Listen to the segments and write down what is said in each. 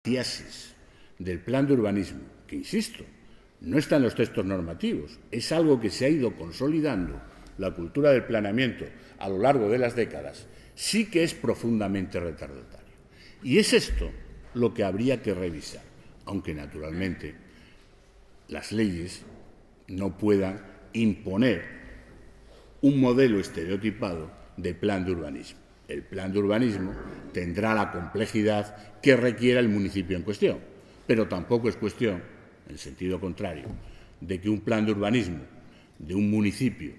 tesis del plan de urbanismo, que insisto, no está en los textos normativos, es algo que se ha ido consolidando la cultura del planeamiento a lo largo de las décadas, sí que es profundamente retardatario. Y es esto lo que habría que revisar, aunque naturalmente las leyes no puedan imponer un modelo estereotipado de plan de urbanismo. El plan de urbanismo tendrá la complejidad que requiera el municipio en cuestión, pero tampoco es cuestión, en sentido contrario, de que un plan de urbanismo de un municipio,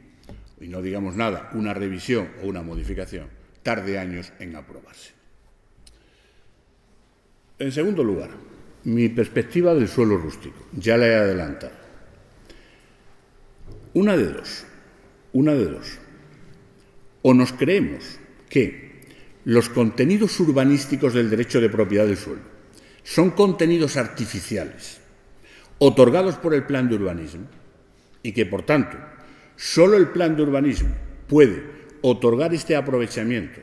y no digamos nada, una revisión o una modificación, tarde años en aprobarse. En segundo lugar, mi perspectiva del suelo rústico. Ya la he adelantado. Una de dos. O nos creemos que los contenidos urbanísticos del derecho de propiedad del suelo son contenidos artificiales otorgados por el plan de urbanismo y que, por tanto, solo el plan de urbanismo puede otorgar este aprovechamiento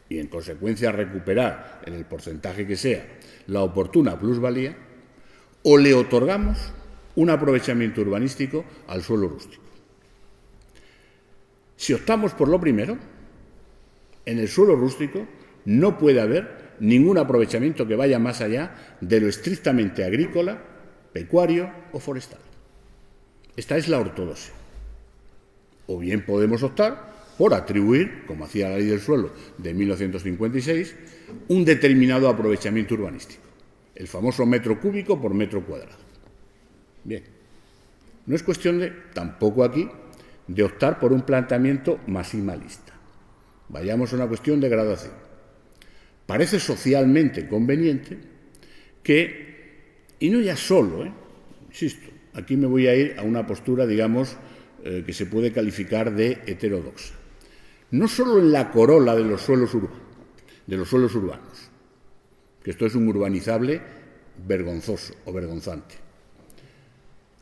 y, en consecuencia, recuperar, en el porcentaje que sea, la oportuna plusvalía, o le otorgamos un aprovechamiento urbanístico al suelo rústico. Si optamos por lo primero, en el suelo rústico no puede haber ningún aprovechamiento que vaya más allá de lo estrictamente agrícola, pecuario o forestal. Esta es la ortodoxia. O bien podemos optar por atribuir, como hacía la ley del suelo de 1956, un determinado aprovechamiento urbanístico, el famoso metro cúbico por metro cuadrado. Bien, no es cuestión tampoco aquí de optar por un planteamiento maximalista. Vayamos a una cuestión de gradación. Parece socialmente conveniente que, y no ya solo, insisto, aquí me voy a ir a una postura, digamos, que se puede calificar de heterodoxa. No solo en la corola de los suelos urbanos, que esto es un urbanizable vergonzoso o vergonzante.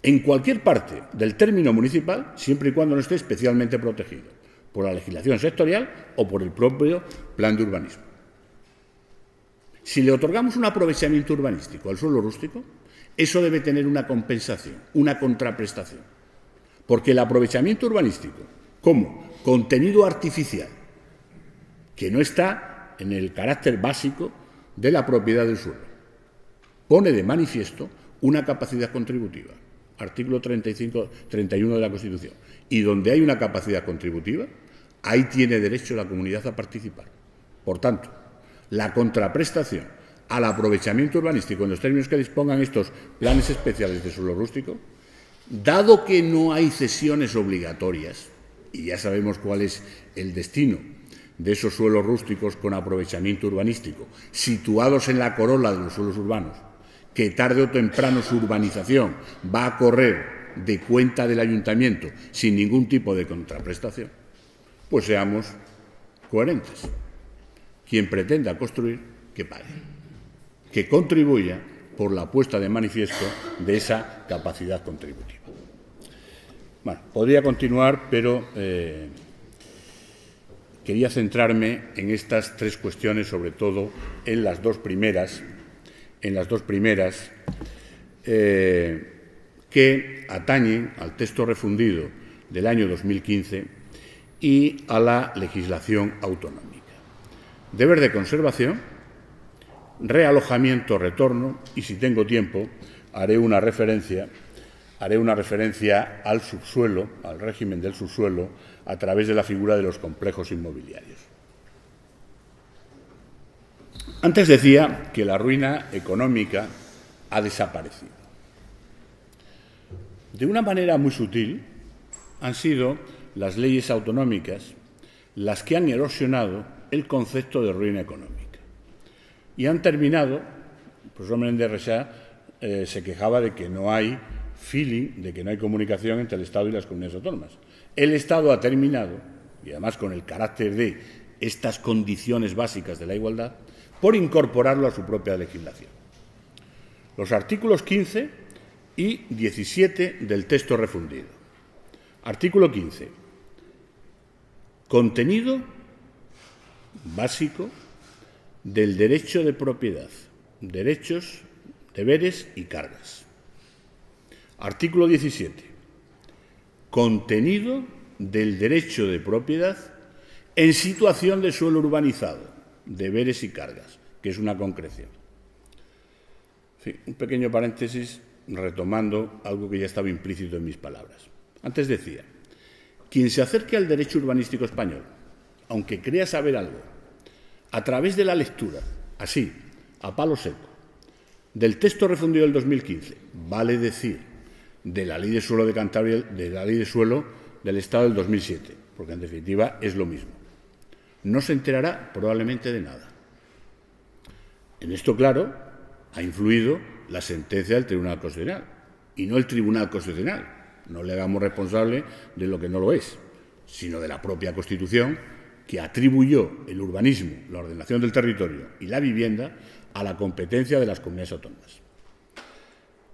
En cualquier parte del término municipal, siempre y cuando no esté especialmente protegido por la legislación sectorial o por el propio plan de urbanismo. Si le otorgamos un aprovechamiento urbanístico al suelo rústico, eso debe tener una compensación, una contraprestación. Porque el aprovechamiento urbanístico como contenido artificial, que no está en el carácter básico de la propiedad del suelo, pone de manifiesto una capacidad contributiva. Artículo 31 de la Constitución. Y donde hay una capacidad contributiva, ahí tiene derecho la comunidad a participar. Por tanto, la contraprestación al aprovechamiento urbanístico en los términos que dispongan estos planes especiales de suelo rústico, dado que no hay cesiones obligatorias, y ya sabemos cuál es el destino de esos suelos rústicos con aprovechamiento urbanístico, situados en la corola de los suelos urbanos, que tarde o temprano su urbanización va a correr de cuenta del ayuntamiento sin ningún tipo de contraprestación, pues seamos coherentes. Quien pretenda construir, que pague, que contribuya por la puesta de manifiesto de esa capacidad contributiva. Bueno, podría continuar, pero quería centrarme en estas tres cuestiones, sobre todo en las dos primeras, que atañen al texto refundido del año 2015 y a la legislación autonómica. Deber de conservación, realojamiento, retorno, y si tengo tiempo haré una referencia al subsuelo, al régimen del subsuelo, a través de la figura de los complejos inmobiliarios. Antes decía que la ruina económica ha desaparecido. De una manera muy sutil, han sido las leyes autonómicas las que han erosionado el concepto de ruina económica. Y han terminado, el profesor Menéndez Rexach se quejaba de que no hay feeling, de que no hay comunicación entre el Estado y las comunidades autónomas. El Estado ha terminado, y además con el carácter de estas condiciones básicas de la igualdad, por incorporarlo a su propia legislación. Los artículos 15 y 17 del texto refundido. Artículo 15. Contenido básico del derecho de propiedad derechos, deberes y cargas. Artículo 17. Contenido del derecho de propiedad en situación de suelo urbanizado, deberes y cargas, que es una concreción. Sí, un pequeño paréntesis retomando algo que ya estaba implícito en mis palabras. Antes decía, quien se acerque al derecho urbanístico español, aunque crea saber algo, a través de la lectura, así, a palo seco, del texto refundido del 2015, vale decir, de la Ley de Suelo de Cantabria, de la Ley de Suelo del Estado del 2007, porque en definitiva es lo mismo, no se enterará probablemente de nada. En esto, claro, ha influido la sentencia del Tribunal Constitucional, y no el Tribunal Constitucional. No le hagamos responsable de lo que no lo es, sino de la propia Constitución, que atribuyó el urbanismo, la ordenación del territorio y la vivienda a la competencia de las comunidades autónomas.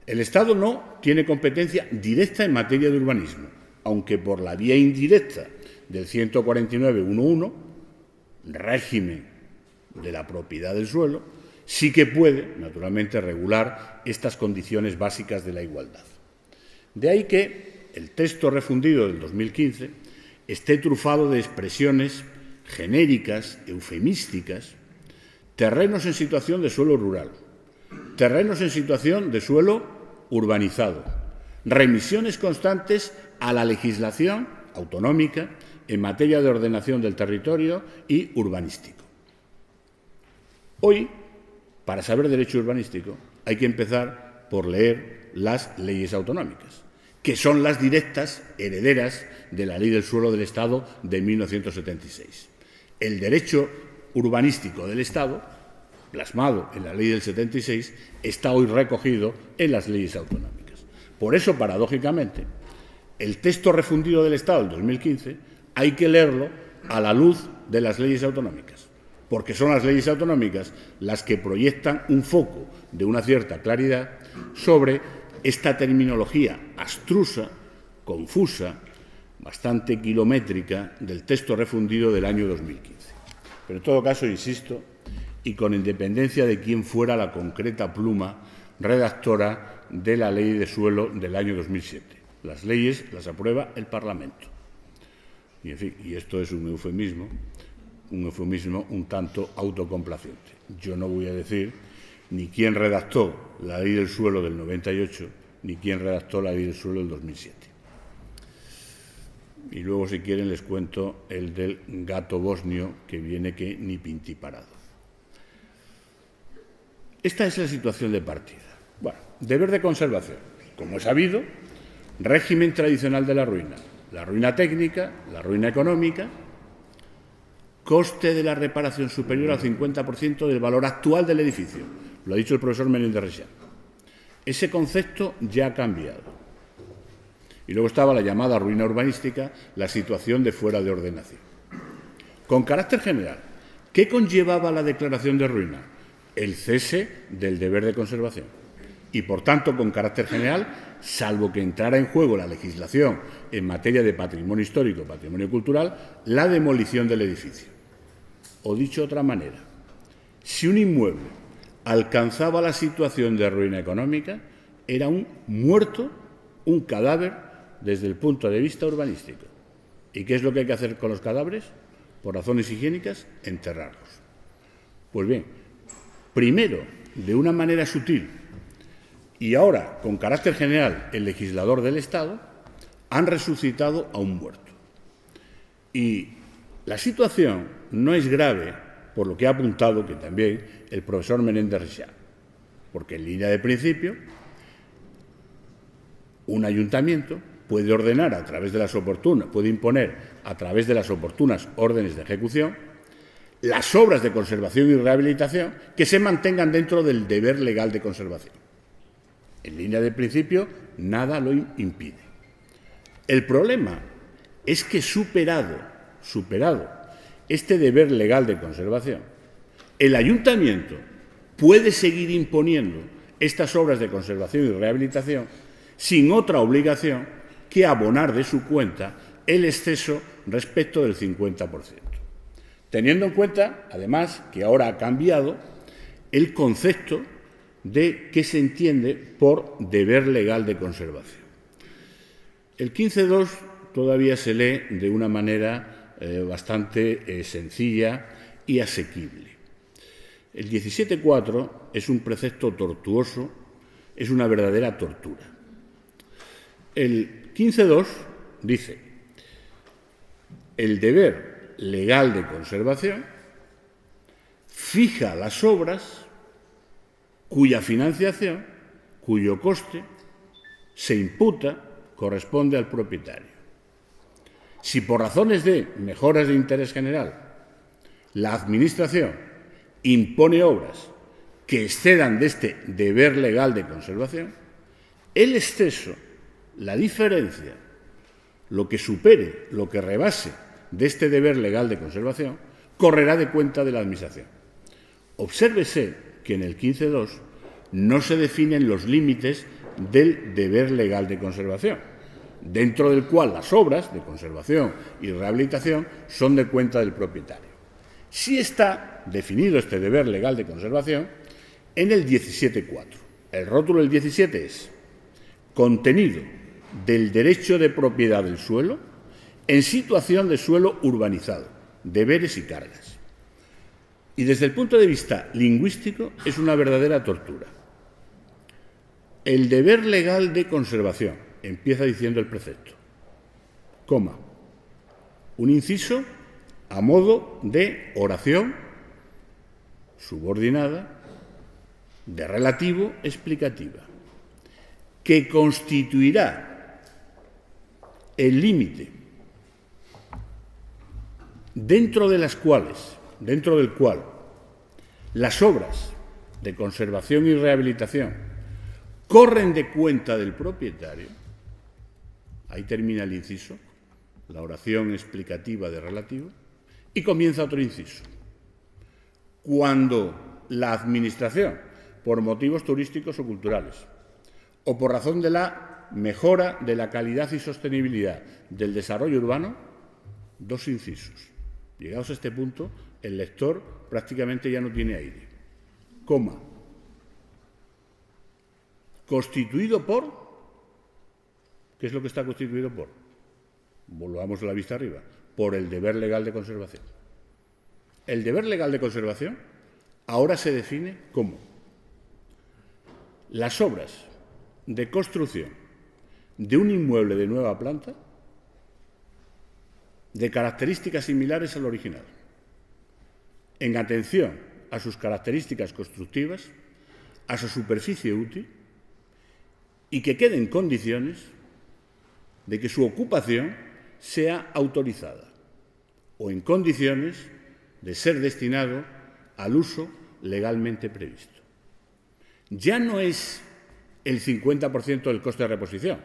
El Estado no tiene competencia directa en materia de urbanismo, aunque por la vía indirecta del 149.1.1, régimen de la propiedad del suelo, sí que puede, naturalmente, regular estas condiciones básicas de la igualdad. De ahí que el texto refundido del 2015 esté trufado de expresiones genéricas, eufemísticas, terrenos en situación de suelo rural, terrenos en situación de suelo urbanizado, remisiones constantes a la legislación autonómica en materia de ordenación del territorio y urbanístico. Hoy, para saber derecho urbanístico, hay que empezar por leer las leyes autonómicas, que son las directas herederas de la Ley del Suelo del Estado de 1976. El derecho urbanístico del Estado, plasmado en la Ley del 76, está hoy recogido en las leyes autonómicas. Por eso, paradójicamente, el texto refundido del Estado del 2015 hay que leerlo a la luz de las leyes autonómicas, porque son las leyes autonómicas las que proyectan un foco de una cierta claridad sobre esta terminología abstrusa, confusa, bastante kilométrica del texto refundido del año 2015. Pero en todo caso, insisto, y con independencia de quién fuera la concreta pluma redactora de la Ley de Suelo del año 2007. Las leyes las aprueba el Parlamento. Y, en fin, y esto es un eufemismo un tanto autocomplaciente. Yo no voy a decir ni quién redactó la Ley del Suelo del 98, ni quién redactó la Ley del Suelo del 2007. Y luego, si quieren, les cuento el del gato bosnio, que viene que ni pintiparado. Esta es la situación de partida. Bueno, deber de conservación. Como es sabido, régimen tradicional de la ruina técnica, la ruina económica, coste de la reparación superior al 50% del valor actual del edificio. Lo ha dicho el profesor Menéndez Reixac. Ese concepto ya ha cambiado. Y luego estaba la llamada ruina urbanística, la situación de fuera de ordenación. Con carácter general, ¿qué conllevaba la declaración de ruina? El cese del deber de conservación. Y, por tanto, con carácter general, salvo que entrara en juego la legislación en materia de patrimonio histórico, patrimonio cultural, la demolición del edificio. O dicho de otra manera, si un inmueble alcanzaba la situación de ruina económica, era un muerto, un cadáver, desde el punto de vista urbanístico. ¿Y qué es lo que hay que hacer con los cadáveres? Por razones higiénicas, enterrarlos. Pues bien, primero, de una manera sutil, y ahora, con carácter general, el legislador del Estado, han resucitado a un muerto. Y la situación no es grave, por lo que ha apuntado que también el profesor Menéndez Reixac, porque en línea de principio, un ayuntamiento puede ordenar a través de las oportunas, puede imponer a través de las oportunas órdenes de ejecución las obras de conservación y rehabilitación que se mantengan dentro del deber legal de conservación. En línea de principio, nada lo impide. El problema es que superado este deber legal de conservación, el ayuntamiento puede seguir imponiendo estas obras de conservación y rehabilitación sin otra obligación que abonar de su cuenta el exceso respecto del 50%. Teniendo en cuenta, además, que ahora ha cambiado el concepto de qué se entiende por deber legal de conservación. El 15.2 todavía se lee de una manera bastante sencilla y asequible. El 17.4 es un precepto tortuoso, es una verdadera tortura. El 15.2 dice: el deber legal de conservación fija las obras cuya financiación, cuyo coste se imputa, corresponde al propietario. Si por razones de mejoras de interés general la Administración impone obras que excedan de este deber legal de conservación, el exceso, la diferencia, lo que supere, lo que rebase de este deber legal de conservación, correrá de cuenta de la Administración. Obsérvese que en el 15.2 no se definen los límites del deber legal de conservación, dentro del cual las obras de conservación y rehabilitación son de cuenta del propietario. Sí está definido este deber legal de conservación en el 17.4. El rótulo del 17 es: contenido del derecho de propiedad del suelo en situación de suelo urbanizado, deberes y cargas. Y desde el punto de vista lingüístico es una verdadera tortura. El deber legal de conservación, empieza diciendo el precepto, coma, un inciso a modo de oración subordinada, de relativo explicativa, que constituirá el límite dentro del cual las obras de conservación y rehabilitación corren de cuenta del propietario. Ahí termina el inciso, la oración explicativa de relativo, y comienza otro inciso. Cuando la Administración, por motivos turísticos o culturales, o por razón de la mejora de la calidad y sostenibilidad del desarrollo urbano, dos incisos. Llegados a este punto, el lector prácticamente ya no tiene aire. Coma. Constituido por... ¿Qué es lo que está constituido por? Volvamos la vista arriba. Por el deber legal de conservación. El deber legal de conservación ahora se define como las obras de construcción de un inmueble de nueva planta de características similares al original, en atención a sus características constructivas, a su superficie útil, y que quede en condiciones de que su ocupación sea autorizada o en condiciones de ser destinado al uso legalmente previsto. Ya no es el 50% del coste de reposición,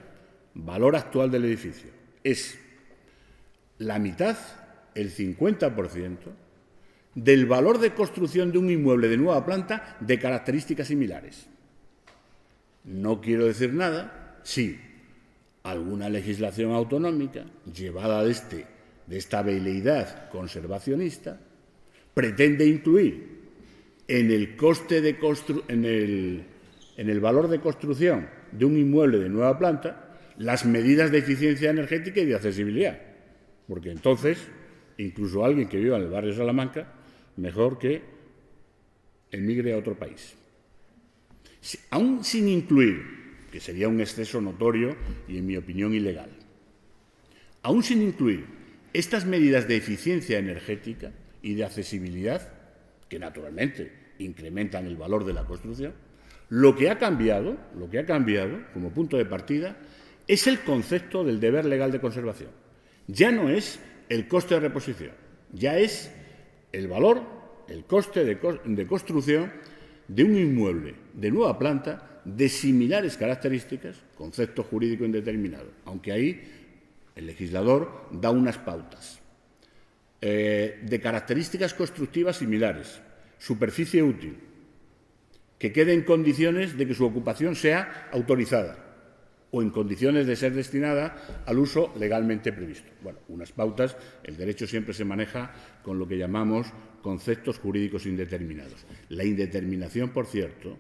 valor actual del edificio, es la mitad, el 50%, del valor de construcción de un inmueble de nueva planta de características similares. No quiero decir nada si alguna legislación autonómica llevada de esta veleidad conservacionista pretende incluir en el coste de en el valor de construcción de un inmueble de nueva planta las medidas de eficiencia energética y de accesibilidad, porque entonces incluso alguien que viva en el barrio Salamanca mejor que emigre a otro país. Aún sin incluir, que sería un exceso notorio y, en mi opinión, ilegal, aún sin incluir estas medidas de eficiencia energética y de accesibilidad, que naturalmente incrementan el valor de la construcción, lo que ha cambiado como punto de partida es el concepto del deber legal de conservación. Ya no es el coste de reposición, ya es el valor, el coste de construcción de un inmueble de nueva planta de similares características, concepto jurídico indeterminado, aunque ahí el legislador da unas pautas, de características constructivas similares, superficie útil, que quede en condiciones de que su ocupación sea autorizada o en condiciones de ser destinada al uso legalmente previsto. Bueno, unas pautas, el derecho siempre se maneja con lo que llamamos conceptos jurídicos indeterminados. La indeterminación, por cierto,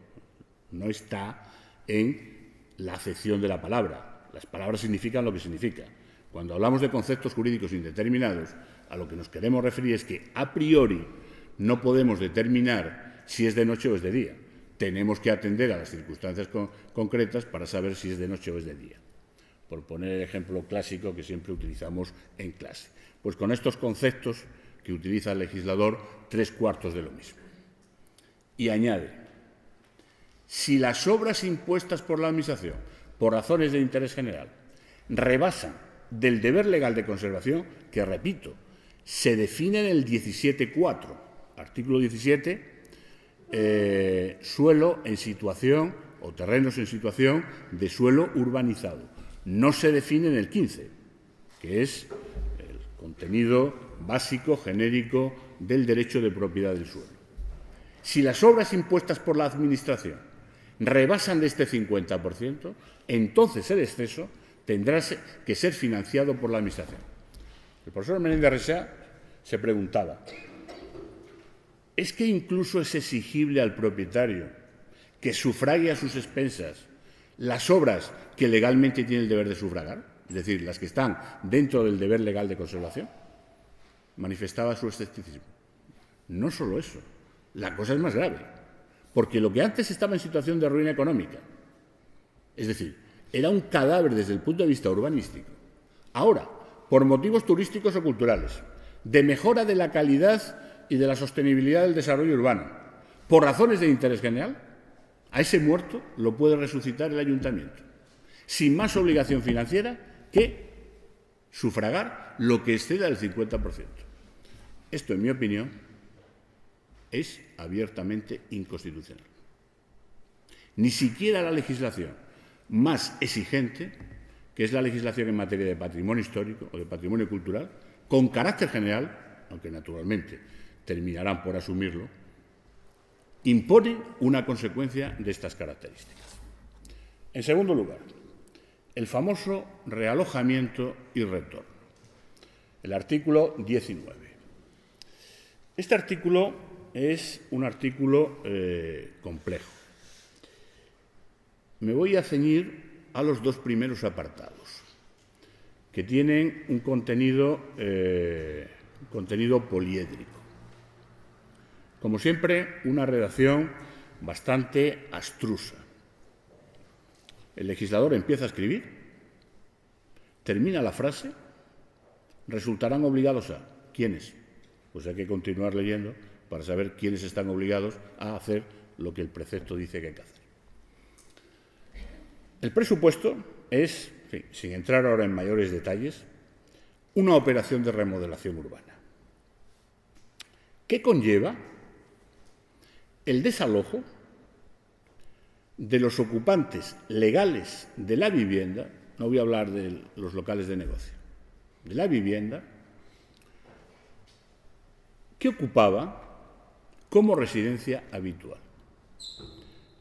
no está en la acepción de la palabra. Las palabras significan lo que significan. Cuando hablamos de conceptos jurídicos indeterminados, a lo que nos queremos referir es que a priori no podemos determinar si es de noche o es de día. Tenemos que atender a las circunstancias concretas para saber si es de noche o es de día. Por poner el ejemplo clásico que siempre utilizamos en clase. Pues con estos conceptos que utiliza el legislador, 3/4 de lo mismo. Y añade, si las obras impuestas por la Administración, por razones de interés general, rebasan del deber legal de conservación, que, repito, se define en el 17.4, artículo 17, suelo en situación o terrenos en situación de suelo urbanizado. No se define en el 15, que es el contenido básico, genérico, del derecho de propiedad del suelo. Si las obras impuestas por la Administración rebasan de este 50%, entonces el exceso tendrá que ser financiado por la Administración. El profesor Menéndez Rexach se preguntaba, ¿es que incluso es exigible al propietario que sufrague a sus expensas las obras que legalmente tiene el deber de sufragar? Es decir, las que están dentro del deber legal de conservación. Manifestaba su escepticismo. No solo eso, la cosa es más grave, porque lo que antes estaba en situación de ruina económica, es decir, era un cadáver desde el punto de vista urbanístico, ahora, por motivos turísticos o culturales, de mejora de la calidad y de la sostenibilidad del desarrollo urbano, por razones de interés general, a ese muerto lo puede resucitar el ayuntamiento, sin más obligación financiera que sufragar lo que exceda el 50%. Esto, en mi opinión, es abiertamente inconstitucional. Ni siquiera la legislación más exigente, que es la legislación en materia de patrimonio histórico o de patrimonio cultural, con carácter general, aunque naturalmente terminarán por asumirlo, impone una consecuencia de estas características. En segundo lugar, el famoso realojamiento y retorno. El artículo 19. Este artículo es un artículo complejo. Me voy a ceñir a los dos primeros apartados, que tienen un contenido poliédrico. Como siempre, una redacción bastante abstrusa. El legislador empieza a escribir, termina la frase, resultarán obligados a... ¿Quiénes? Pues hay que continuar leyendo para saber quiénes están obligados a hacer lo que el precepto dice que hay que hacer. El presupuesto es, sin entrar ahora en mayores detalles, una operación de remodelación urbana. ¿Qué conlleva? El desalojo de los ocupantes legales de la vivienda, no voy a hablar de los locales de negocio, de la vivienda, que ocupaba como residencia habitual.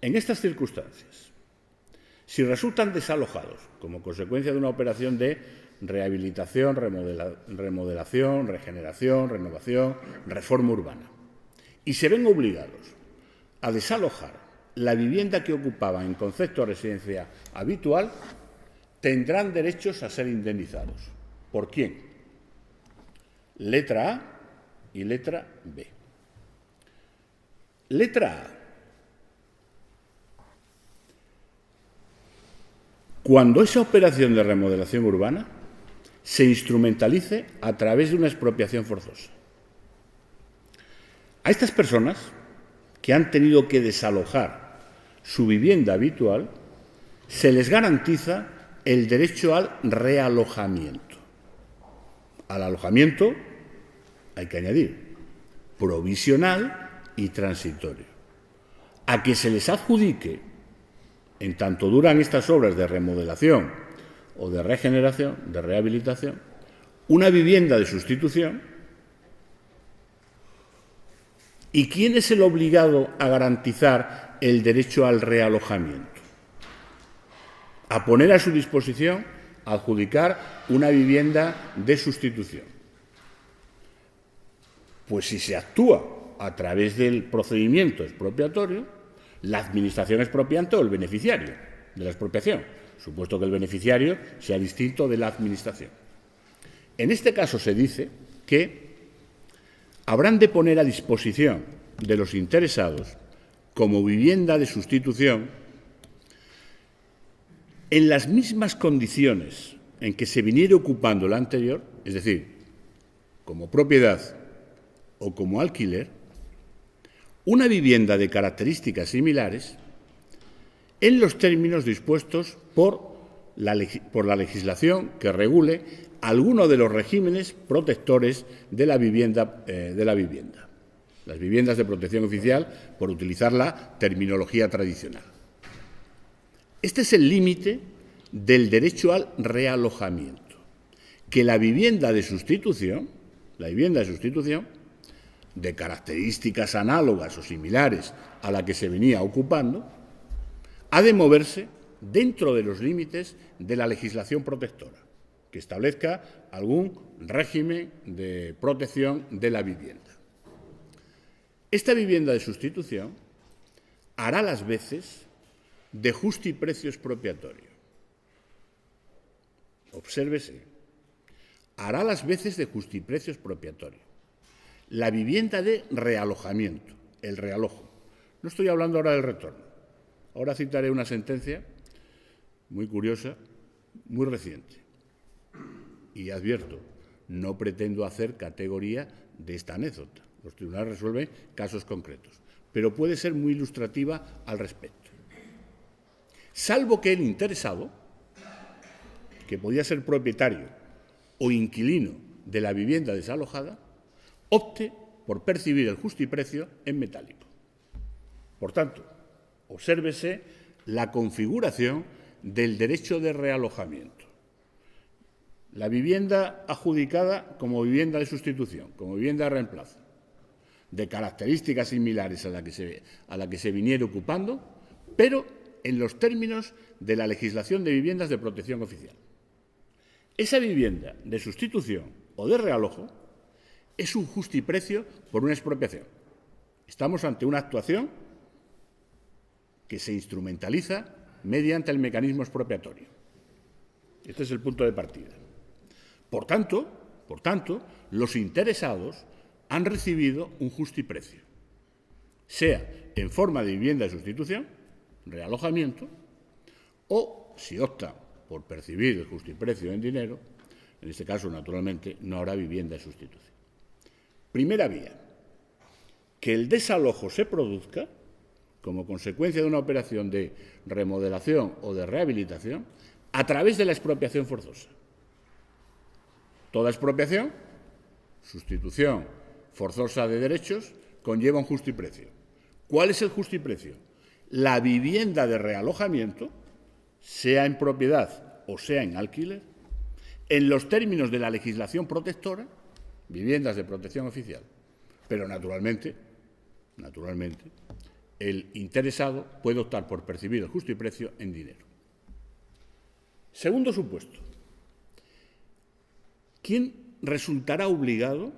En estas circunstancias, si resultan desalojados como consecuencia de una operación de rehabilitación, remodelación, regeneración, renovación, reforma urbana, y se ven obligados a desalojar la vivienda que ocupaban en concepto de residencia habitual, tendrán derechos a ser indemnizados. ¿Por quién? Letra A y letra B. Letra A. Cuando esa operación de remodelación urbana se instrumentalice a través de una expropiación forzosa. A estas personas que han tenido que desalojar su vivienda habitual, se les garantiza el derecho al realojamiento. Al alojamiento hay que añadir provisional y transitorio. A que se les adjudique, en tanto duran estas obras de remodelación o de regeneración, de rehabilitación, una vivienda de sustitución. ¿Y quién es el obligado a garantizar el derecho al realojamiento? A poner a su disposición, a adjudicar una vivienda de sustitución. Pues si se actúa a través del procedimiento expropiatorio, la administración expropiante o el beneficiario de la expropiación, supuesto que el beneficiario sea distinto de la administración. En este caso se dice que habrán de poner a disposición de los interesados como vivienda de sustitución en las mismas condiciones en que se viniera ocupando la anterior, es decir, como propiedad o como alquiler, una vivienda de características similares en los términos dispuestos por la legislación que regule alguno de los regímenes protectores de la vivienda, las viviendas de protección oficial, por utilizar la terminología tradicional. Este es el límite del derecho al realojamiento, que la vivienda de sustitución, de características análogas o similares a la que se venía ocupando, ha de moverse dentro de los límites de la legislación protectora, que establezca algún régimen de protección de la vivienda. Esta vivienda de sustitución hará las veces de justiprecio expropiatorio. Obsérvese, hará las veces de justiprecio expropiatorio. La vivienda de realojamiento, el realojo. No estoy hablando ahora del retorno. Ahora citaré una sentencia muy curiosa, muy reciente. Y advierto, no pretendo hacer categoría de esta anécdota. Los tribunales resuelven casos concretos, pero puede ser muy ilustrativa al respecto. Salvo que el interesado, que podía ser propietario o inquilino de la vivienda desalojada, opte por percibir el justiprecio en metálico. Por tanto, obsérvese la configuración del derecho de realojamiento. La vivienda adjudicada como vivienda de sustitución, como vivienda de reemplazo, de características similares a la que se viniera ocupando, pero en los términos de la legislación de viviendas de protección oficial. Esa vivienda de sustitución o de realojo es un justiprecio por una expropiación. Estamos ante una actuación que se instrumentaliza mediante el mecanismo expropiatorio. Este es el punto de partida. Por tanto, los interesados han recibido un justiprecio, sea en forma de vivienda de sustitución, realojamiento, o si opta por percibir el justiprecio en dinero, en este caso, naturalmente, no habrá vivienda de sustitución. Primera vía, que el desalojo se produzca como consecuencia de una operación de remodelación o de rehabilitación a través de la expropiación forzosa. Toda expropiación, sustitución forzosa de derechos, conlleva un justiprecio. ¿Cuál es el justiprecio? La vivienda de realojamiento, sea en propiedad o sea en alquiler, en los términos de la legislación protectora, viviendas de protección oficial. Pero naturalmente, el interesado puede optar por percibir el justiprecio en dinero. Segundo supuesto, ¿quién resultará obligado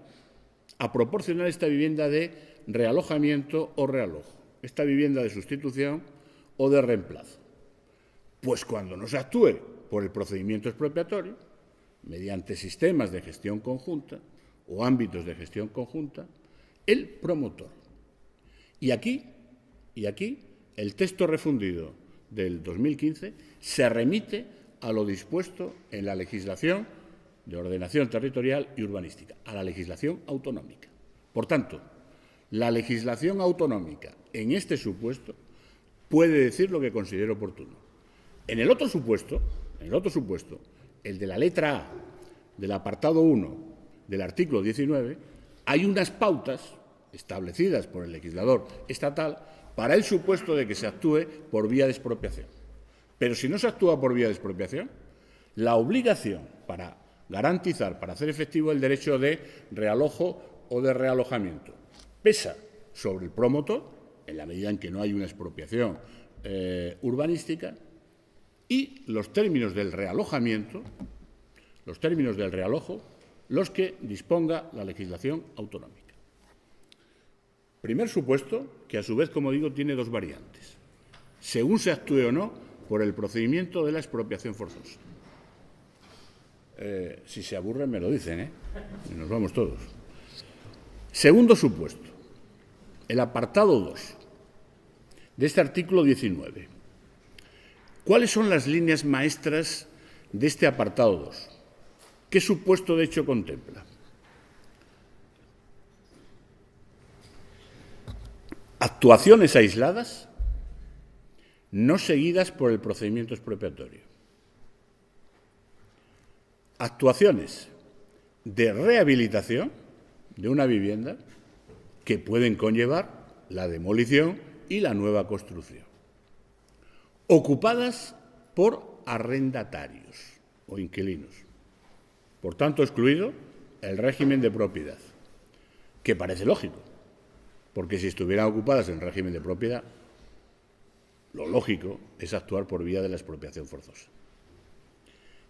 a proporcionar esta vivienda de realojamiento o realojo, esta vivienda de sustitución o de reemplazo? Pues cuando no se actúe por el procedimiento expropiatorio, mediante sistemas de gestión conjunta o ámbitos de gestión conjunta, el promotor. Y aquí el texto refundido del 2015 se remite a lo dispuesto en la legislación de ordenación territorial y urbanística, a la legislación autonómica. Por tanto, la legislación autonómica en este supuesto puede decir lo que considere oportuno. En el otro supuesto, el de la letra A del apartado 1 del artículo 19, hay unas pautas establecidas por el legislador estatal para el supuesto de que se actúe por vía de expropiación. Pero si no se actúa por vía de expropiación, la obligación para garantizar, para hacer efectivo el derecho de realojo o de realojamiento, pesa sobre el promotor, en la medida en que no hay una expropiación urbanística, y los términos del realojamiento, los que disponga la legislación autonómica. Primer supuesto, que a su vez, como digo, tiene dos variantes, según se actúe o no por el procedimiento de la expropiación forzosa. Si se aburren me lo dicen, y nos vamos todos. Segundo supuesto, el apartado 2 de este artículo 19. ¿Cuáles son las líneas maestras de este apartado 2? ¿Qué supuesto de hecho contempla? Actuaciones aisladas no seguidas por el procedimiento expropiatorio. Actuaciones de rehabilitación de una vivienda que pueden conllevar la demolición y la nueva construcción. Ocupadas por arrendatarios o inquilinos. Por tanto, excluido el régimen de propiedad, que parece lógico, porque si estuvieran ocupadas en régimen de propiedad, lo lógico es actuar por vía de la expropiación forzosa.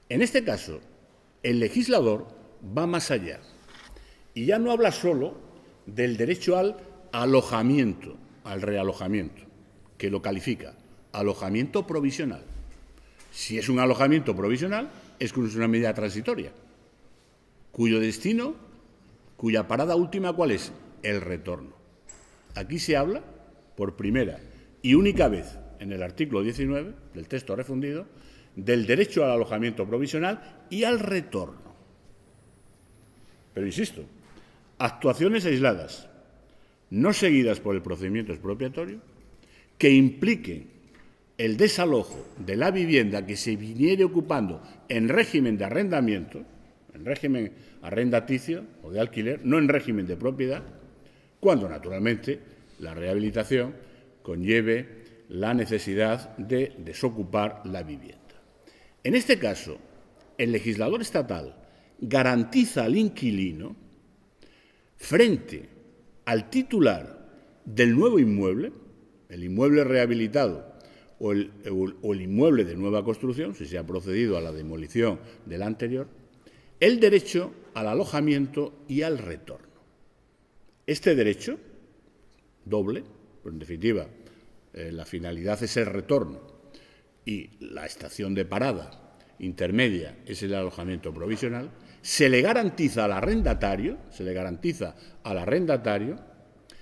En este caso, el legislador va más allá y ya no habla solo del derecho al alojamiento, al realojamiento, que lo califica alojamiento provisional. Si es un alojamiento provisional, es una medida transitoria, cuyo destino, cuya parada última, ¿cuál es? El retorno. Aquí se habla, por primera y única vez en el artículo 19 del texto refundido, del derecho al alojamiento provisional y al retorno. Pero insisto, actuaciones aisladas, no seguidas por el procedimiento expropiatorio, que impliquen el desalojo de la vivienda que se viniere ocupando en régimen de arrendamiento, en régimen arrendaticio o de alquiler, no en régimen de propiedad, cuando naturalmente la rehabilitación conlleve la necesidad de desocupar la vivienda. En este caso, el legislador estatal garantiza al inquilino, frente al titular del nuevo inmueble, el inmueble rehabilitado o el inmueble de nueva construcción, si se ha procedido a la demolición del anterior, el derecho al alojamiento y al retorno. Este derecho, doble, pues en definitiva, la finalidad es el retorno y la estación de parada intermedia es el alojamiento provisional, se le garantiza al arrendatario,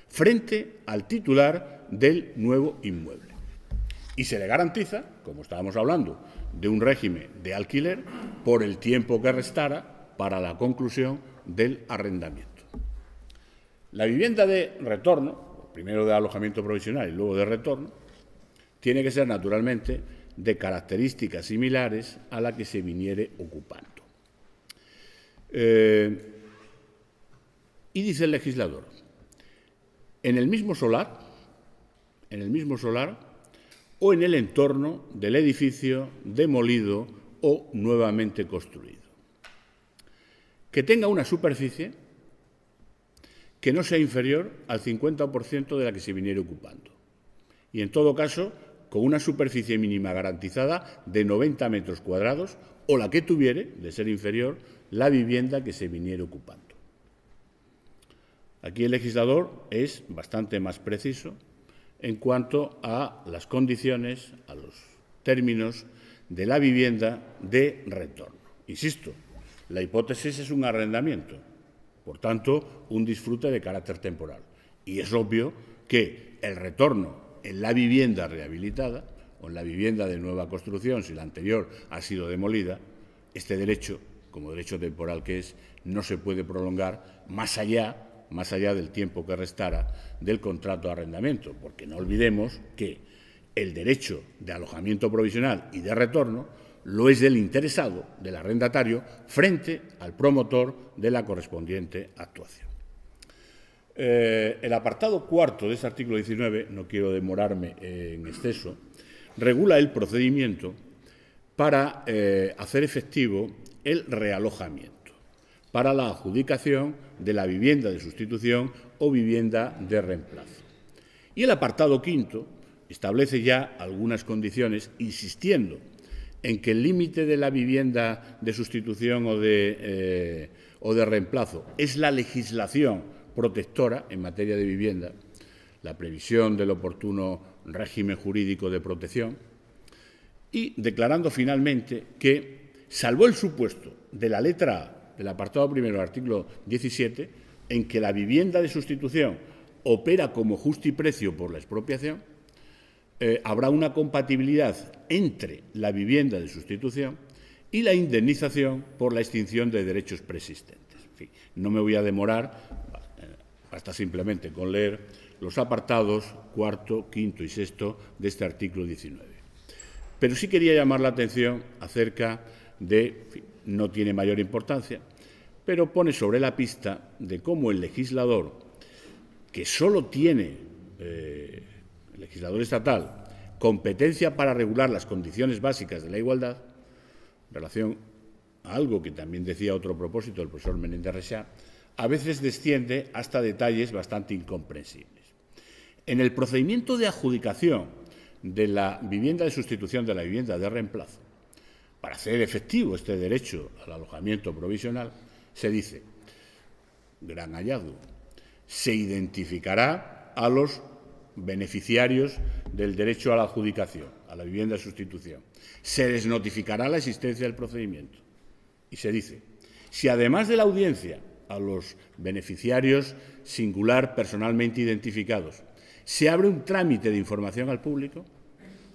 frente al titular del nuevo inmueble. Y se le garantiza, como estábamos hablando, de un régimen de alquiler por el tiempo que restara para la conclusión del arrendamiento. La vivienda de retorno, primero de alojamiento provisional y luego de retorno, tiene que ser naturalmente de características similares a la que se viniere ocupando. Y dice el legislador, en el mismo solar o en el entorno del edificio demolido o nuevamente construido, que tenga una superficie que no sea inferior al 50% de la que se viniere ocupando. Y en todo caso, con una superficie mínima garantizada de 90 metros cuadrados o la que tuviere, de ser inferior, la vivienda que se viniere ocupando. Aquí el legislador es bastante más preciso en cuanto a las condiciones, a los términos de la vivienda de retorno. Insisto, la hipótesis es un arrendamiento. Por tanto, un disfrute de carácter temporal. Y es obvio que el retorno en la vivienda rehabilitada o en la vivienda de nueva construcción, si la anterior ha sido demolida, este derecho, como derecho temporal que es, no se puede prolongar más allá del tiempo que restara del contrato de arrendamiento, porque no olvidemos que el derecho de alojamiento provisional y de retorno lo es del interesado, del arrendatario, frente al promotor de la correspondiente actuación. El apartado cuarto de este artículo 19, no quiero demorarme en exceso, regula el procedimiento para hacer efectivo el realojamiento, para la adjudicación de la vivienda de sustitución o vivienda de reemplazo. Y el apartado quinto establece ya algunas condiciones, insistiendo en que el límite de la vivienda de sustitución o de reemplazo es la legislación protectora en materia de vivienda, la previsión del oportuno régimen jurídico de protección y declarando finalmente que, salvo el supuesto de la letra A del apartado primero del artículo 17, en que la vivienda de sustitución opera como justiprecio por la expropiación, habrá una compatibilidad entre la vivienda de sustitución y la indemnización por la extinción de derechos preexistentes. En fin, no me voy a demorar, basta simplemente con leer los apartados cuarto, quinto y sexto de este artículo 19. Pero sí quería llamar la atención acerca de, en fin, no tiene mayor importancia, pero pone sobre la pista de cómo el legislador, que solo tiene, el legislador estatal, competencia para regular las condiciones básicas de la igualdad, en relación a algo que también decía otro propósito el profesor Menéndez Rexach, a veces desciende hasta detalles bastante incomprensibles. En el procedimiento de adjudicación de la vivienda de sustitución de la vivienda de reemplazo, para hacer efectivo este derecho al alojamiento provisional, se dice, gran hallazgo, se identificará a los beneficiarios del derecho a la adjudicación, a la vivienda de sustitución. Se les notificará la existencia del procedimiento. Y se dice, si además de la audiencia a los beneficiarios singular personalmente identificados se abre un trámite de información al público,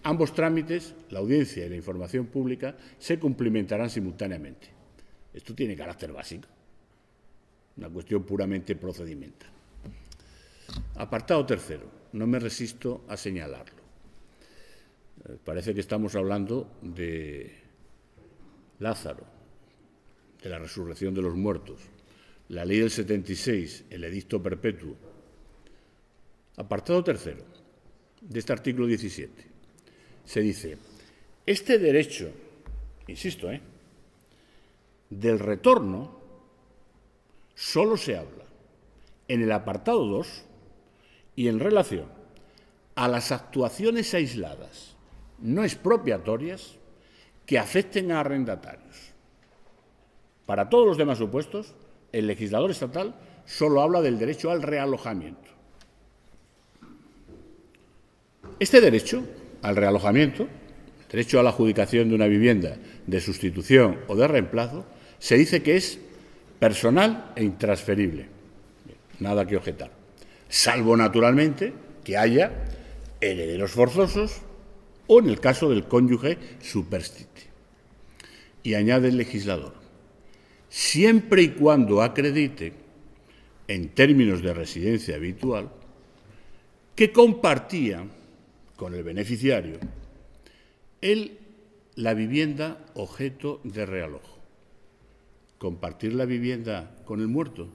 ambos trámites, la audiencia y la información pública, se cumplimentarán simultáneamente. Esto tiene carácter básico, una cuestión puramente procedimental. Apartado tercero, no me resisto a señalarlo. Parece que estamos hablando de Lázaro, de la resurrección de los muertos, la ley del 76, el edicto perpetuo. Apartado tercero de este artículo 17. Se dice, este derecho, insisto, del retorno solo se habla en el apartado 2 y en relación a las actuaciones aisladas no expropiatorias que afecten a arrendatarios. Para todos los demás supuestos, el legislador estatal solo habla del derecho al realojamiento. Este derecho al realojamiento, derecho a la adjudicación de una vivienda de sustitución o de reemplazo, se dice que es personal e intransferible. Nada que objetar. Salvo, naturalmente, que haya herederos forzosos o, en el caso del cónyuge superstite. Y añade el legislador, siempre y cuando acredite, en términos de residencia habitual, que compartía con el beneficiario la vivienda objeto de realojo. Compartir la vivienda con el muerto,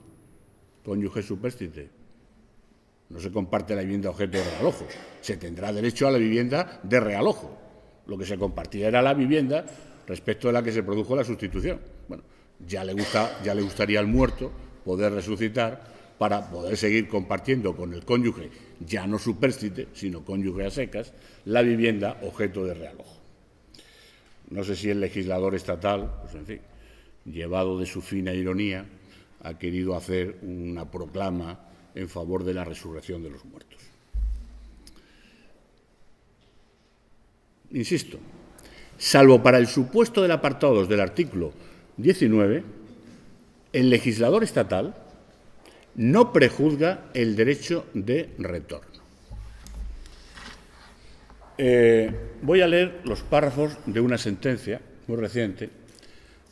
cónyuge superstite. No se comparte la vivienda objeto de realojo. Se tendrá derecho a la vivienda de realojo. Lo que se compartía era la vivienda respecto de la que se produjo la sustitución. Bueno, ya le gustaría al muerto poder resucitar para poder seguir compartiendo con el cónyuge, ya no superstite, sino cónyuge a secas, la vivienda objeto de realojo. No sé si el legislador estatal, pues en fin, llevado de su fina ironía, ha querido hacer una proclama en favor de la resurrección de los muertos. Insisto, salvo para el supuesto del apartado 2 del artículo 19, el legislador estatal no prejuzga el derecho de retorno. Voy a leer los párrafos de una sentencia muy reciente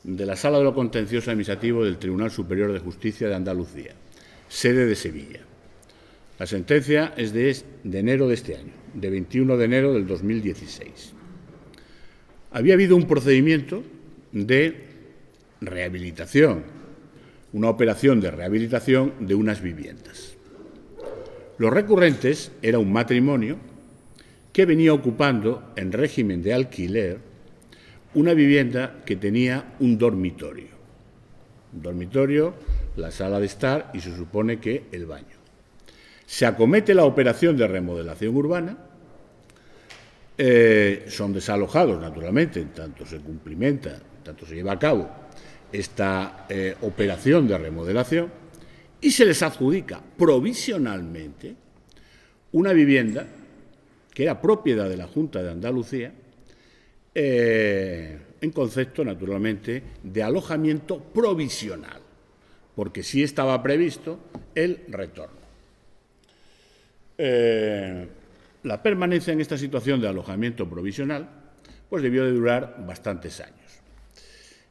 de la Sala de lo Contencioso Administrativo del Tribunal Superior de Justicia de Andalucía, sede de Sevilla. La sentencia es de enero de este año, de 21 de enero del 2016. Había habido un procedimiento de rehabilitación, una operación de rehabilitación de unas viviendas. Los recurrentes era un matrimonio que venía ocupando en régimen de alquiler una vivienda que tenía un dormitorio. Un dormitorio, la sala de estar y se supone que el baño. Se acomete la operación de remodelación urbana, son desalojados, naturalmente, en tanto se cumplimenta, en tanto se lleva a cabo esta operación de remodelación y se les adjudica provisionalmente una vivienda que era propiedad de la Junta de Andalucía, en concepto, naturalmente, de alojamiento provisional, porque sí estaba previsto el retorno. La permanencia en esta situación de alojamiento provisional pues debió de durar bastantes años.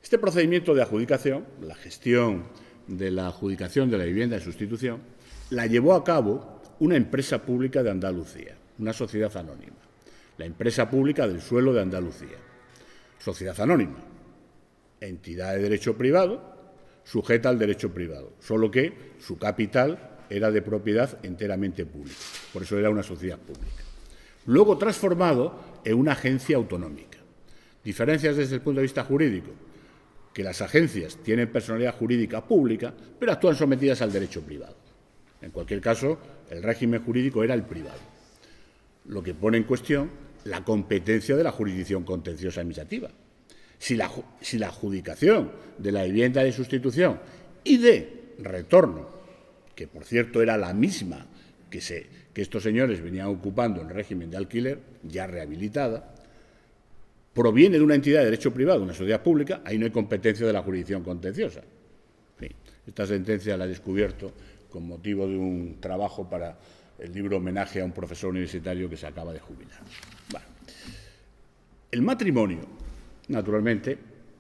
Este procedimiento de adjudicación, la gestión de la adjudicación de la vivienda de sustitución, la llevó a cabo una empresa pública de Andalucía, una sociedad anónima, la Empresa Pública del Suelo de Andalucía. Sociedad anónima, entidad de derecho privado, sujeta al derecho privado, solo que su capital era de propiedad enteramente pública, por eso era una sociedad pública. Luego transformado en una agencia autonómica. Diferencias desde el punto de vista jurídico, que las agencias tienen personalidad jurídica pública, pero actúan sometidas al derecho privado. En cualquier caso, el régimen jurídico era el privado, lo que pone en cuestión la competencia de la jurisdicción contenciosa administrativa. Si la adjudicación de la vivienda de sustitución y de retorno, que por cierto era la misma que estos señores venían ocupando en régimen de alquiler, ya rehabilitada, proviene de una entidad de derecho privado, una sociedad pública, ahí no hay competencia de la jurisdicción contenciosa. Sí, esta sentencia la he descubierto con motivo de un trabajo para el libro Homenaje a un profesor universitario que se acaba de jubilar. Bueno, el matrimonio, naturalmente,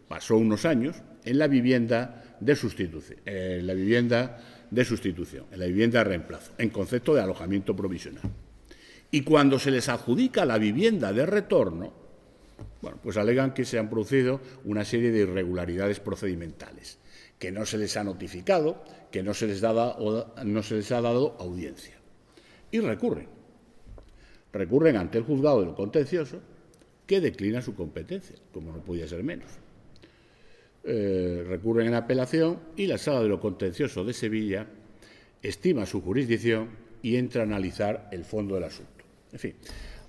pasó unos años en la vivienda de sustitución, en la vivienda de reemplazo, en concepto de alojamiento provisional. Y cuando se les adjudica la vivienda de retorno, bueno, pues alegan que se han producido una serie de irregularidades procedimentales, que no se les ha notificado, que no se les ha dado audiencia. Y recurren ante el juzgado de lo contencioso, que declina su competencia, como no podía ser menos. Recurren en apelación y la Sala de lo Contencioso de Sevilla estima su jurisdicción y entra a analizar el fondo del asunto. En fin,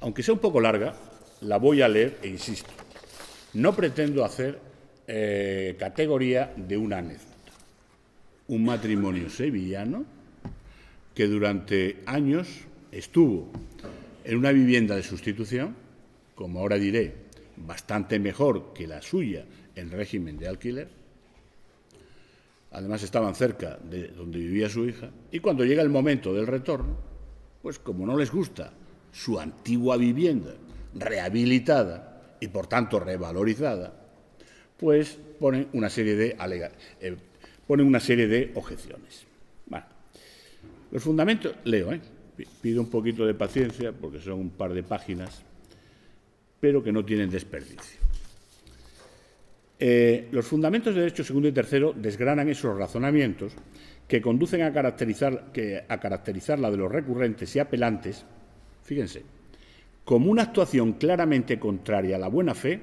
aunque sea un poco larga, la voy a leer e insisto, no pretendo hacer categoría de una anécdota. Un matrimonio sevillano que durante años estuvo en una vivienda de sustitución, como ahora diré, bastante mejor que la suya en régimen de alquiler. Además estaban cerca de donde vivía su hija y cuando llega el momento del retorno, pues como no les gusta su antigua vivienda rehabilitada y por tanto revalorizada, pues ponen una serie de objeciones. Bueno, los fundamentos, leo, pido un poquito de paciencia porque son un par de páginas, pero que no tienen desperdicio. Los fundamentos de derecho segundo y tercero desgranan esos razonamientos que conducen a caracterizar la de los recurrentes y apelantes, fíjense, como una actuación claramente contraria a la buena fe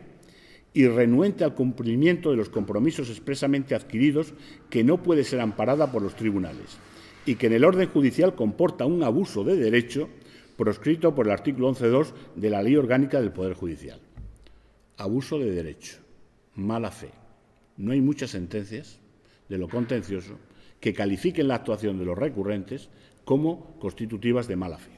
y renuente al cumplimiento de los compromisos expresamente adquiridos que no puede ser amparada por los tribunales y que en el orden judicial comporta un abuso de derecho proscrito por el artículo 11.2 de la Ley Orgánica del Poder Judicial. Abuso de derecho, mala fe. No hay muchas sentencias de lo contencioso que califiquen la actuación de los recurrentes como constitutivas de mala fe.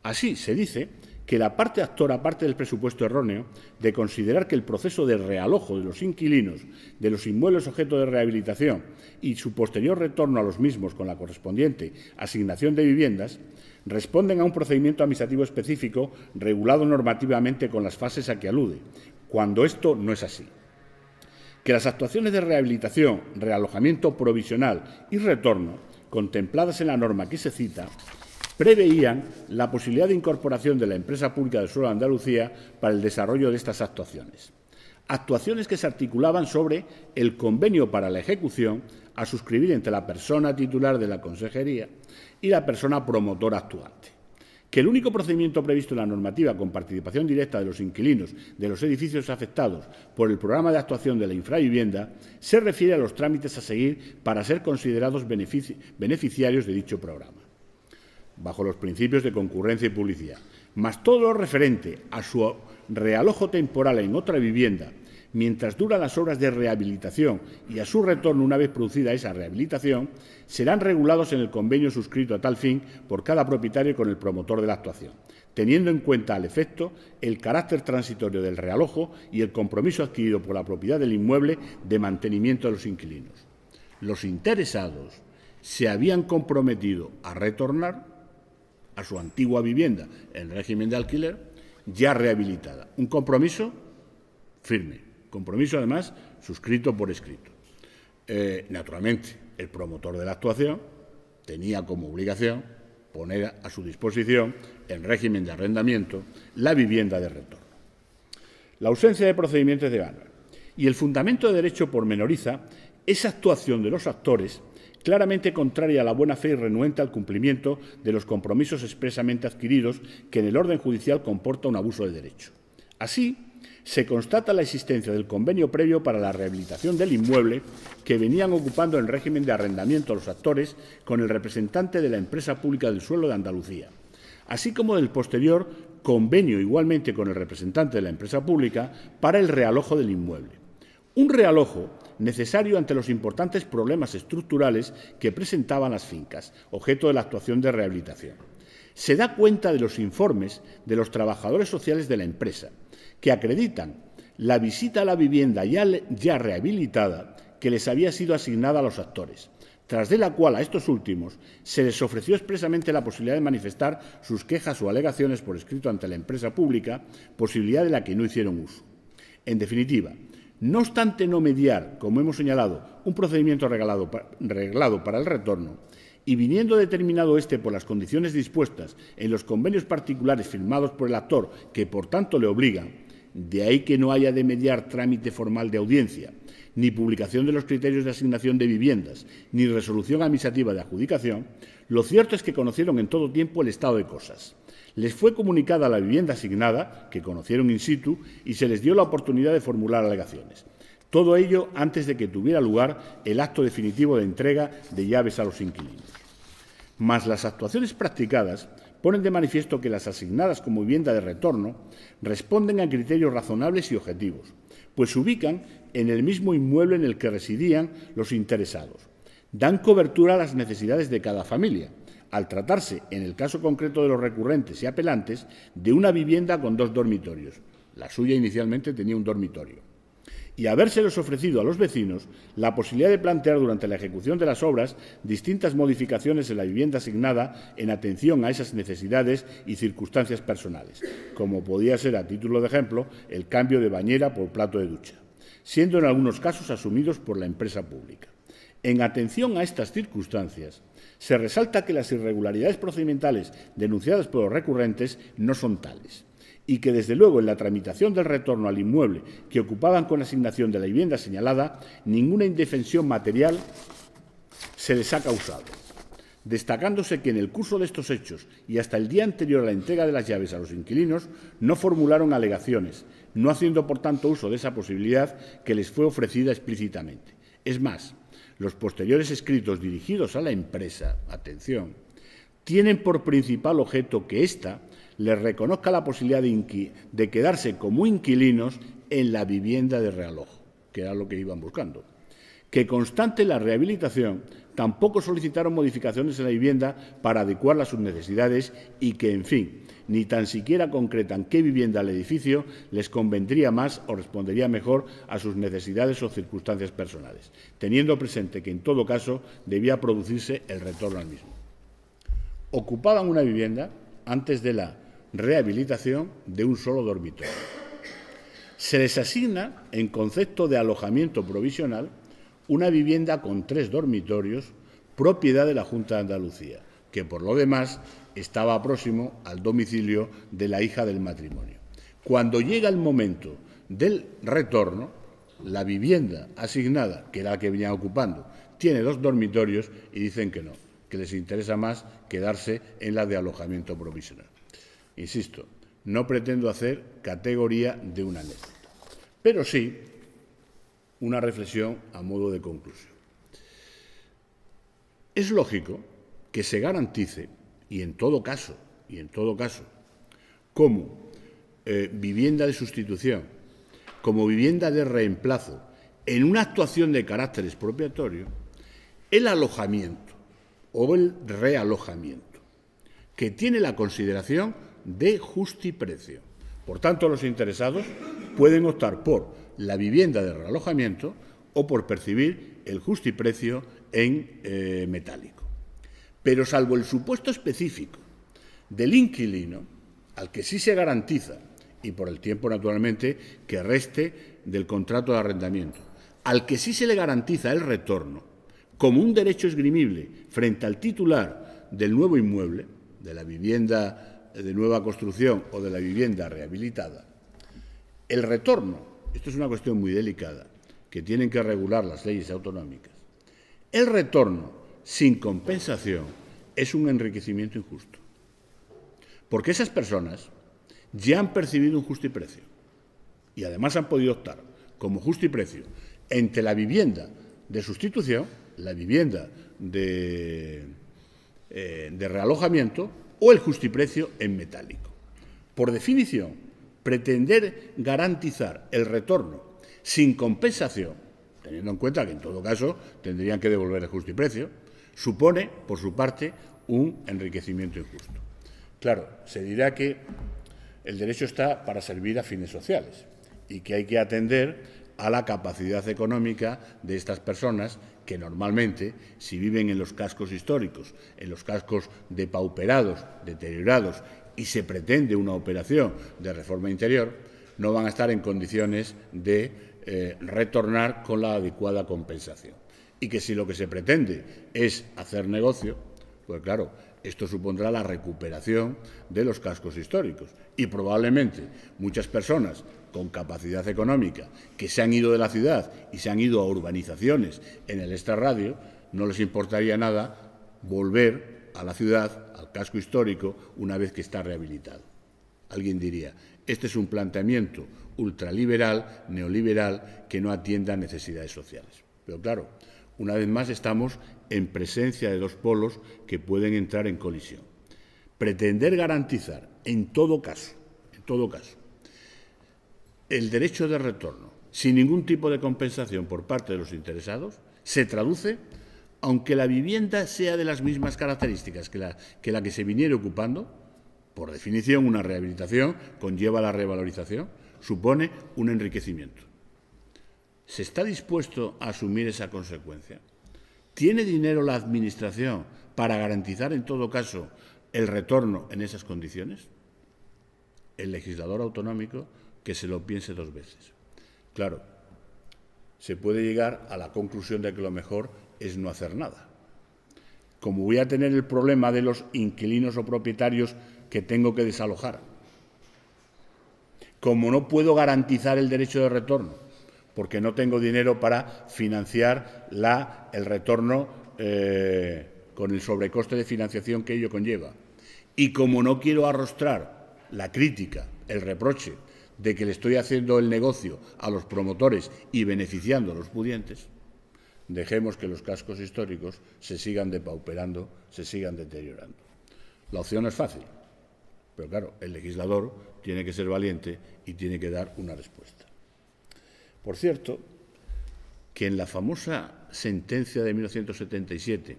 Así se dice que la parte actora parte del presupuesto erróneo de considerar que el proceso de realojo de los inquilinos de los inmuebles objeto de rehabilitación y su posterior retorno a los mismos con la correspondiente asignación de viviendas responden a un procedimiento administrativo específico regulado normativamente con las fases a que alude, cuando esto no es así. Que las actuaciones de rehabilitación, realojamiento provisional y retorno, contempladas en la norma que se cita, preveían la posibilidad de incorporación de la Empresa Pública del Suelo de Andalucía para el desarrollo de estas actuaciones. Actuaciones que se articulaban sobre el convenio para la ejecución a suscribir entre la persona titular de la Consejería y la persona promotora actuante. Que el único procedimiento previsto en la normativa con participación directa de los inquilinos de los edificios afectados por el programa de actuación de la infravivienda se refiere a los trámites a seguir para ser considerados beneficiarios de dicho programa, bajo los principios de concurrencia y publicidad, más todo lo referente a su realojo temporal en otra vivienda mientras duran las obras de rehabilitación y a su retorno, una vez producida esa rehabilitación, serán regulados en el convenio suscrito a tal fin por cada propietario con el promotor de la actuación, teniendo en cuenta al efecto el carácter transitorio del realojo y el compromiso adquirido por la propiedad del inmueble de mantenimiento de los inquilinos. Los interesados se habían comprometido a retornar a su antigua vivienda en régimen de alquiler ya rehabilitada. Un compromiso firme, compromiso además suscrito por escrito. Naturalmente, el promotor de la actuación tenía como obligación poner a su disposición, en régimen de arrendamiento, la vivienda de retorno. La ausencia de procedimientos de gana y el fundamento de derecho pormenoriza esa actuación de los actores claramente contraria a la buena fe y renuente al cumplimiento de los compromisos expresamente adquiridos que en el orden judicial comporta un abuso de derecho. Así, se constata la existencia del convenio previo para la rehabilitación del inmueble que venían ocupando en régimen de arrendamiento los actores con el representante de la Empresa Pública del Suelo de Andalucía, así como del posterior convenio igualmente con el representante de la empresa pública para el realojo del inmueble. Un realojo necesario ante los importantes problemas estructurales que presentaban las fincas, objeto de la actuación de rehabilitación. Se da cuenta de los informes de los trabajadores sociales de la empresa, que acreditan la visita a la vivienda ya rehabilitada que les había sido asignada a los actores, tras de la cual a estos últimos se les ofreció expresamente la posibilidad de manifestar sus quejas o alegaciones por escrito ante la empresa pública, posibilidad de la que no hicieron uso. En definitiva, no obstante no mediar, como hemos señalado, un procedimiento reglado para el retorno, y viniendo determinado éste por las condiciones dispuestas en los convenios particulares firmados por el actor, que por tanto le obligan, de ahí que no haya de mediar trámite formal de audiencia, ni publicación de los criterios de asignación de viviendas, ni resolución administrativa de adjudicación, lo cierto es que conocieron en todo tiempo el estado de cosas. Les fue comunicada la vivienda asignada, que conocieron in situ, y se les dio la oportunidad de formular alegaciones. Todo ello antes de que tuviera lugar el acto definitivo de entrega de llaves a los inquilinos. Mas las actuaciones practicadas ponen de manifiesto que las asignadas como vivienda de retorno responden a criterios razonables y objetivos, pues se ubican en el mismo inmueble en el que residían los interesados. Dan cobertura a las necesidades de cada familia, al tratarse, en el caso concreto de los recurrentes y apelantes, de una vivienda con 2 dormitorios. La suya inicialmente tenía un dormitorio. Y habérselos ofrecido a los vecinos la posibilidad de plantear durante la ejecución de las obras distintas modificaciones en la vivienda asignada en atención a esas necesidades y circunstancias personales, como podía ser, a título de ejemplo, el cambio de bañera por plato de ducha, siendo en algunos casos asumidos por la empresa pública. En atención a estas circunstancias, se resalta que las irregularidades procedimentales denunciadas por los recurrentes no son tales y que, desde luego, en la tramitación del retorno al inmueble que ocupaban con asignación de la vivienda señalada, ninguna indefensión material se les ha causado, destacándose que en el curso de estos hechos y hasta el día anterior a la entrega de las llaves a los inquilinos no formularon alegaciones, no haciendo, por tanto, uso de esa posibilidad que les fue ofrecida explícitamente. Es más, los posteriores escritos dirigidos a la empresa, atención, tienen por principal objeto que ésta les reconozca la posibilidad de quedarse como inquilinos en la vivienda de realojo, que era lo que iban buscando. Que constante la rehabilitación, tampoco solicitaron modificaciones en la vivienda para adecuarla a sus necesidades y que, en fin, ni tan siquiera concretan qué vivienda al edificio les convendría más o respondería mejor a sus necesidades o circunstancias personales, teniendo presente que, en todo caso, debía producirse el retorno al mismo. Ocupaban una vivienda antes de la rehabilitación de un solo dormitorio. Se les asigna, en concepto de alojamiento provisional, una vivienda con 3 dormitorios, propiedad de la Junta de Andalucía, que por lo demás estaba próximo al domicilio de la hija del matrimonio. Cuando llega el momento del retorno, la vivienda asignada, que era la que venían ocupando, tiene 2 dormitorios y dicen que no, que les interesa más quedarse en la de alojamiento provisional. Insisto, no pretendo hacer categoría de una anécdota, pero sí una reflexión a modo de conclusión. Es lógico que se garantice, y en todo caso, como vivienda de sustitución, como vivienda de reemplazo en una actuación de carácter expropiatorio, el alojamiento o el realojamiento, que tiene la consideración de justiprecio. Por tanto, los interesados pueden optar por la vivienda de realojamiento o por percibir el justiprecio en metálico. Pero salvo el supuesto específico del inquilino, al que sí se garantiza, y por el tiempo naturalmente que reste del contrato de arrendamiento, al que sí se le garantiza el retorno como un derecho esgrimible frente al titular del nuevo inmueble, de la vivienda de nueva construcción o de la vivienda rehabilitada, el retorno, esto es una cuestión muy delicada, que tienen que regular las leyes autonómicas, el retorno sin compensación es un enriquecimiento injusto. Porque esas personas ya han percibido un justiprecio y además han podido optar como justiprecio entre la vivienda de sustitución, la vivienda de realojamiento o el justiprecio en metálico. Por definición, pretender garantizar el retorno sin compensación, teniendo en cuenta que en todo caso tendrían que devolver el justiprecio, supone, por su parte, un enriquecimiento injusto. Claro, se dirá que el derecho está para servir a fines sociales y que hay que atender a la capacidad económica de estas personas que normalmente, si viven en los cascos históricos, en los cascos depauperados, deteriorados, y se pretende una operación de reforma interior, no van a estar en condiciones de retornar con la adecuada compensación. Y que si lo que se pretende es hacer negocio, pues claro, esto supondrá la recuperación de los cascos históricos y probablemente muchas personas con capacidad económica que se han ido de la ciudad y se han ido a urbanizaciones en el extrarradio, no les importaría nada volver a la ciudad, al casco histórico, una vez que está rehabilitado. Alguien diría, este es un planteamiento ultraliberal, neoliberal, que no atienda a necesidades sociales. Pero claro, una vez más estamos en presencia de dos polos que pueden entrar en colisión. Pretender garantizar, en todo caso, el derecho de retorno sin ningún tipo de compensación por parte de los interesados se traduce, aunque la vivienda sea de las mismas características que la que se viniera ocupando, por definición una rehabilitación conlleva la revalorización, supone un enriquecimiento. ¿Se está dispuesto a asumir esa consecuencia? ¿Tiene dinero la Administración para garantizar, en todo caso, el retorno en esas condiciones? El legislador autonómico que se lo piense dos veces. Claro, se puede llegar a la conclusión de que lo mejor es no hacer nada. Como voy a tener el problema de los inquilinos o propietarios que tengo que desalojar, como no puedo garantizar el derecho de retorno, porque no tengo dinero para financiar el retorno con el sobrecoste de financiación que ello conlleva. Y como no quiero arrostrar la crítica, el reproche de que le estoy haciendo el negocio a los promotores y beneficiando a los pudientes, dejemos que los cascos históricos se sigan depauperando, se sigan deteriorando. La opción es fácil, pero claro, el legislador tiene que ser valiente y tiene que dar una respuesta. Por cierto, que en la famosa sentencia de 1977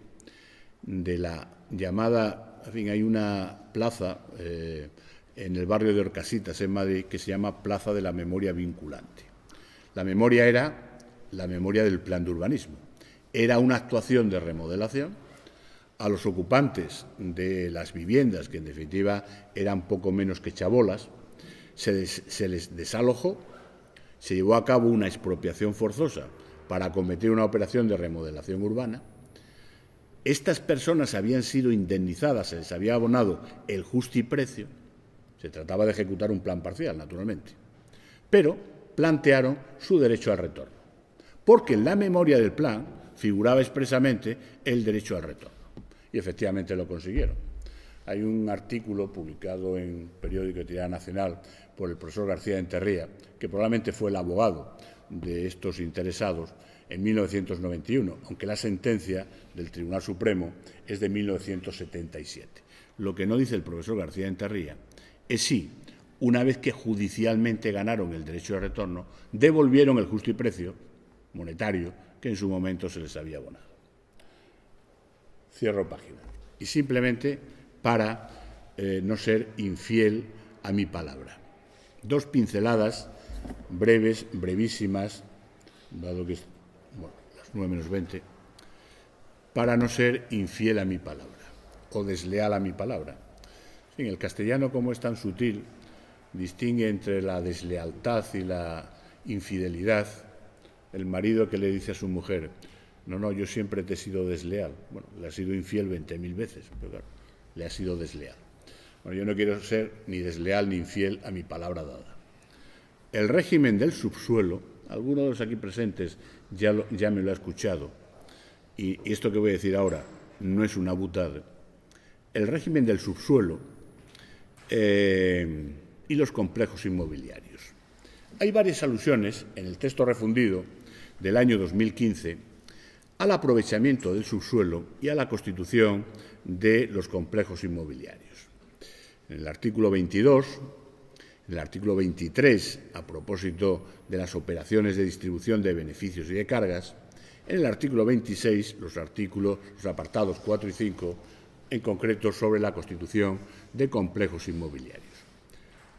de la llamada, en fin, hay una plaza en el barrio de Orcasitas, en Madrid, que se llama Plaza de la Memoria Vinculante. La memoria era la memoria del plan de urbanismo. Era una actuación de remodelación a los ocupantes de las viviendas, que en definitiva eran poco menos que chabolas, se les desalojó. Se llevó a cabo una expropiación forzosa para acometer una operación de remodelación urbana. Estas personas habían sido indemnizadas, se les había abonado el justiprecio. Se trataba de ejecutar un plan parcial, naturalmente. Pero plantearon su derecho al retorno, porque en la memoria del plan figuraba expresamente el derecho al retorno. Y efectivamente lo consiguieron. Hay un artículo publicado en un periódico de tirada nacional por el profesor García Enterría, que probablemente fue el abogado de estos interesados en 1991, aunque la sentencia del Tribunal Supremo es de 1977. Lo que no dice el profesor García Enterría es si una vez que judicialmente ganaron el derecho de retorno, devolvieron el justo y precio monetario que en su momento se les había abonado. Cierro página. Y simplemente para no ser infiel a mi palabra. Dos pinceladas breves, brevísimas, dado que es las 9:20, para no ser infiel a mi palabra o desleal a mi palabra. En el castellano, como es tan sutil, distingue entre la deslealtad y la infidelidad. El marido que le dice a su mujer: no, yo siempre te he sido desleal. Bueno, le ha sido infiel 20.000 veces, pero claro, le ha sido desleal. Bueno, yo no quiero ser ni desleal ni infiel a mi palabra dada. El régimen del subsuelo, alguno de los aquí presentes ya me lo ha escuchado, y esto que voy a decir ahora no es una butada. El régimen del subsuelo y los complejos inmobiliarios. Hay varias alusiones en el texto refundido del año 2015 al aprovechamiento del subsuelo y a la constitución de los complejos inmobiliarios. En el artículo 22, en el artículo 23, a propósito de las operaciones de distribución de beneficios y de cargas, en el artículo 26, los apartados 4 y 5, en concreto sobre la constitución de complejos inmobiliarios.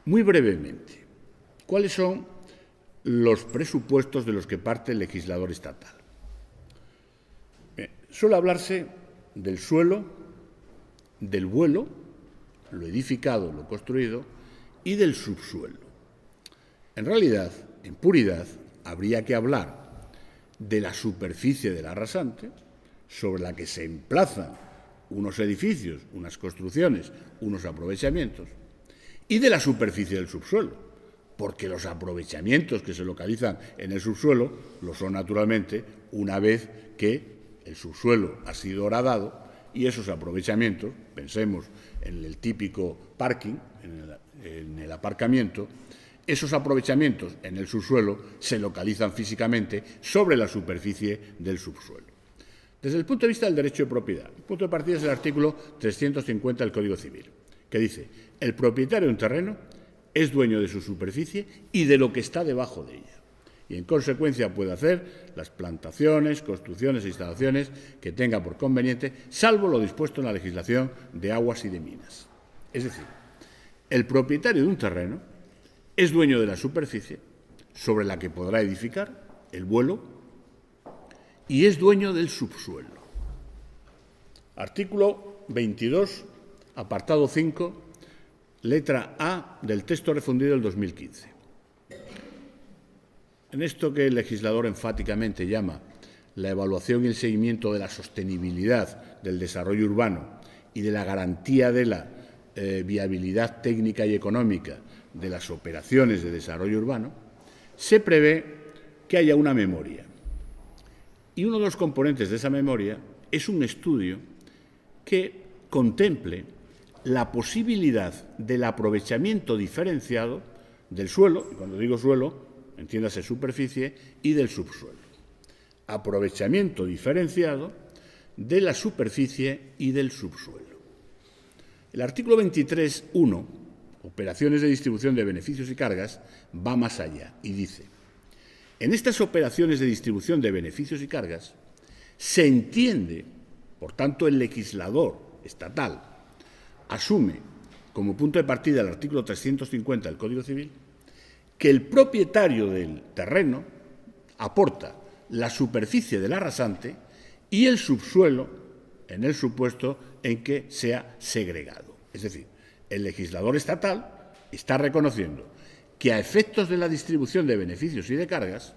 Muy brevemente, ¿cuáles son los presupuestos de los que parte el legislador estatal? Suele hablarse del suelo, del vuelo, lo edificado, lo construido, y del subsuelo. En realidad, en puridad, habría que hablar de la superficie de la rasante, sobre la que se emplazan unos edificios, unas construcciones, unos aprovechamientos, y de la superficie del subsuelo, porque los aprovechamientos que se localizan en el subsuelo lo son naturalmente una vez que el subsuelo ha sido horadado y esos aprovechamientos, pensemos en el típico parking, en el aparcamiento, esos aprovechamientos en el subsuelo se localizan físicamente sobre la superficie del subsuelo. Desde el punto de vista del derecho de propiedad, el punto de partida es el artículo 350 del Código Civil, que dice: el propietario de un terreno es dueño de su superficie y de lo que está debajo de ella, y en consecuencia puede hacer las plantaciones, construcciones e instalaciones que tenga por conveniente, salvo lo dispuesto en la legislación de aguas y de minas. Es decir, el propietario de un terreno es dueño de la superficie sobre la que podrá edificar el vuelo y es dueño del subsuelo. Artículo 22, apartado 5, letra A del texto refundido del 2015. En esto que el legislador enfáticamente llama la evaluación y el seguimiento de la sostenibilidad del desarrollo urbano y de la garantía de la viabilidad técnica y económica de las operaciones de desarrollo urbano, se prevé que haya una memoria. Y uno de los componentes de esa memoria es un estudio que contemple la posibilidad del aprovechamiento diferenciado del suelo, y cuando digo suelo, entiéndase superficie, y del subsuelo. Aprovechamiento diferenciado de la superficie y del subsuelo. El artículo 23.1, operaciones de distribución de beneficios y cargas, va más allá y dice: en estas operaciones de distribución de beneficios y cargas se entiende, por tanto, el legislador estatal asume como punto de partida el artículo 350 del Código Civil, que el propietario del terreno aporta la superficie de la rasante y el subsuelo en el supuesto en que sea segregado. Es decir, el legislador estatal está reconociendo que a efectos de la distribución de beneficios y de cargas,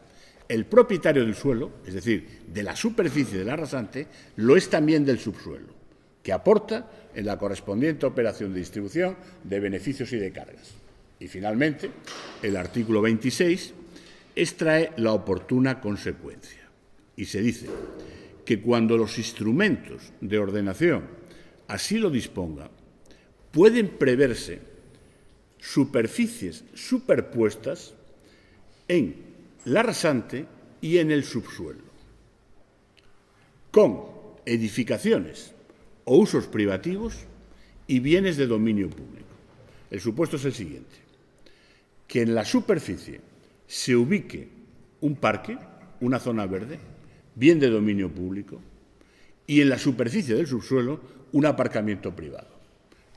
el propietario del suelo, es decir, de la superficie de la rasante, lo es también del subsuelo, que aporta en la correspondiente operación de distribución de beneficios y de cargas. Y, finalmente, el artículo 26 extrae la oportuna consecuencia y se dice que cuando los instrumentos de ordenación así lo dispongan, pueden preverse superficies superpuestas en la rasante y en el subsuelo, con edificaciones o usos privativos y bienes de dominio público. El supuesto es el siguiente: que en la superficie se ubique un parque, una zona verde, bien de dominio público, y en la superficie del subsuelo un aparcamiento privado.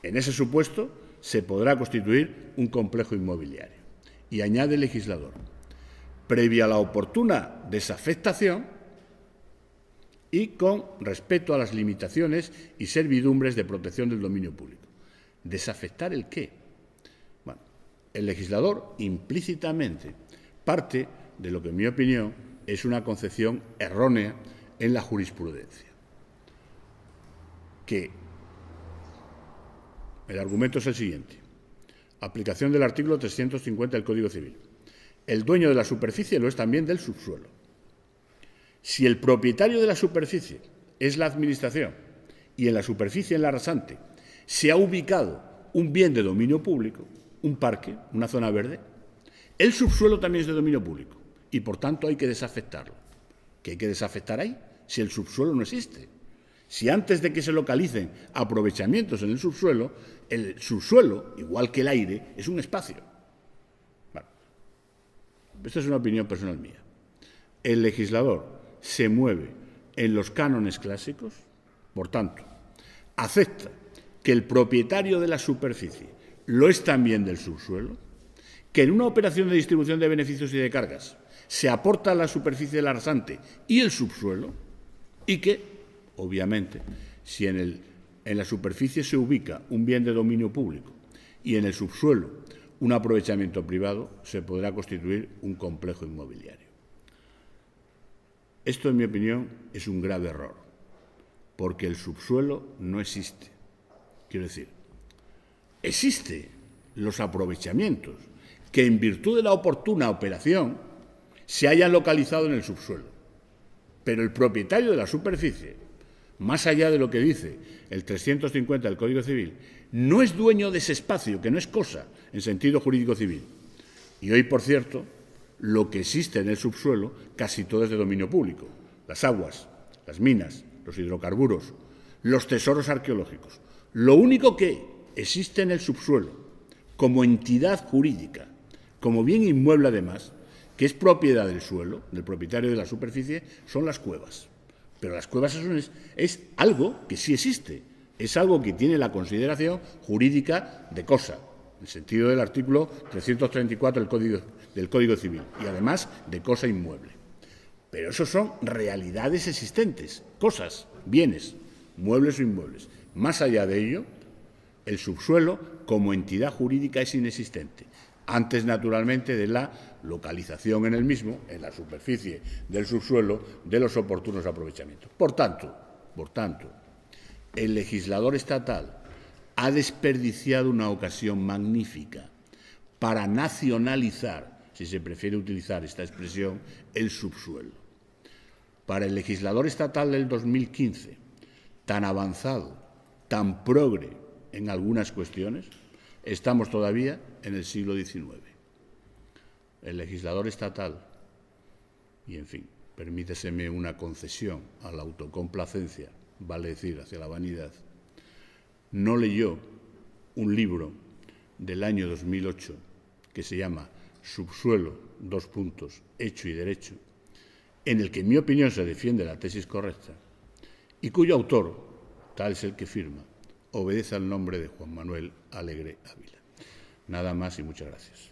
En ese supuesto se podrá constituir un complejo inmobiliario. Y añade el legislador, previa la oportuna desafectación y con respeto a las limitaciones y servidumbres de protección del dominio público. ¿Desafectar el qué? Bueno, el legislador implícitamente parte de lo que, en mi opinión, es una concepción errónea en la jurisprudencia. Que el argumento es el siguiente. Aplicación del artículo 350 del Código Civil. El dueño de la superficie lo es también del subsuelo. Si el propietario de la superficie es la Administración y en la superficie, en la rasante, se ha ubicado un bien de dominio público, un parque, una zona verde, el subsuelo también es de dominio público y, por tanto, hay que desafectarlo. ¿Qué hay que desafectar ahí? Si el subsuelo no existe. Si antes de que se localicen aprovechamientos en el subsuelo, igual que el aire, es un espacio. Bueno, esta es una opinión personal mía. El legislador se mueve en los cánones clásicos, por tanto, acepta que el propietario de la superficie lo es también del subsuelo, que en una operación de distribución de beneficios y de cargas se aporta la superficie de la rasante y el subsuelo, y que, obviamente, si en la superficie se ubica un bien de dominio público y en el subsuelo un aprovechamiento privado, se podrá constituir un complejo inmobiliario. Esto, en mi opinión, es un grave error, porque el subsuelo no existe. Quiero decir, existen los aprovechamientos que, en virtud de la oportuna operación, se hayan localizado en el subsuelo. Pero el propietario de la superficie, más allá de lo que dice el 350 del Código Civil, no es dueño de ese espacio, que no es cosa en sentido jurídico civil. Y hoy, por cierto, lo que existe en el subsuelo casi todo es de dominio público. Las aguas, las minas, los hidrocarburos, los tesoros arqueológicos. Lo único que existe en el subsuelo como entidad jurídica, como bien inmueble además, que es propiedad del suelo, del propietario de la superficie, son las cuevas. Pero las cuevas es algo que sí existe, es algo que tiene la consideración jurídica de cosa, en el sentido del artículo 334 del Código Civil, y además de cosa inmueble. Pero eso son realidades existentes, cosas, bienes, muebles o inmuebles. Más allá de ello, el subsuelo como entidad jurídica es inexistente, antes naturalmente de la localización en el mismo, en la superficie del subsuelo, de los oportunos aprovechamientos. Por tanto, el legislador estatal ha desperdiciado una ocasión magnífica para nacionalizar, si se prefiere utilizar esta expresión, el subsuelo. Para el legislador estatal del 2015, tan avanzado, tan progre en algunas cuestiones, estamos todavía en el siglo XIX. El legislador estatal, y en fin, permíteseme una concesión a la autocomplacencia, vale decir, hacia la vanidad, no leyó un libro del año 2008 que se llama Subsuelo, hecho y derecho, en el que, en mi opinión, se defiende la tesis correcta y cuyo autor, tal es el que firma, obedece al nombre de Juan Manuel Alegre Ávila. Nada más y muchas gracias.